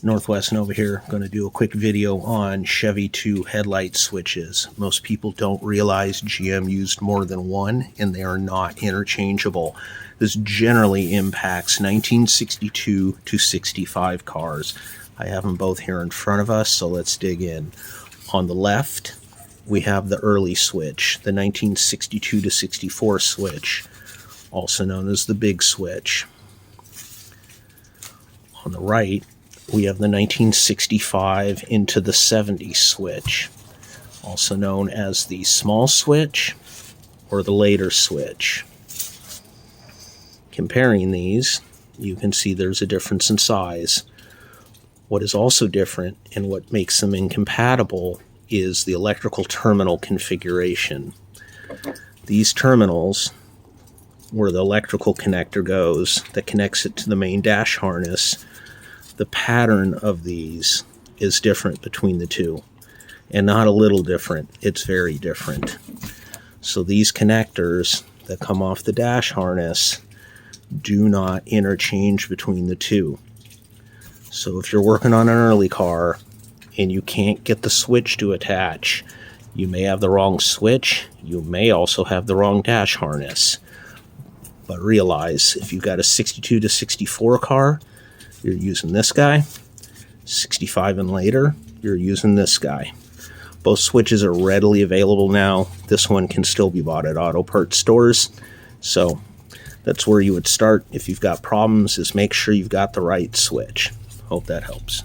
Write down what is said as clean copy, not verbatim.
Northwest Nova here. Going to do a quick video on Chevy II headlight switches. Most people don't realize GM used more than one, and they are not interchangeable. This generally impacts 1962 to 65 cars. I have them both here in front of us, so let's dig in. On the left, we have the early switch, the 1962 to 64 switch, also known as the big switch. On the right, we have the 1965 into the 70 switch, also known as the small switch or the later switch. Comparing these, you can see there's a difference in size. What is also different and what makes them incompatible is the electrical terminal configuration. These terminals, where the electrical connector goes that connects it to the main dash harness, the pattern of these is different between the two, and not a little different, it's very different. So these connectors that come off the dash harness do not interchange between the two. So if you're working on an early car and you can't get the switch to attach, you may have the wrong switch, you may also have the wrong dash harness. But realize, if you've got a 62 to 64 car, you're using this guy. 65 and later, you're using this guy. Both switches are readily available now. This one can still be bought at auto parts stores. So that's where you would start if you've got problems, is make sure you've got the right switch. Hope that helps.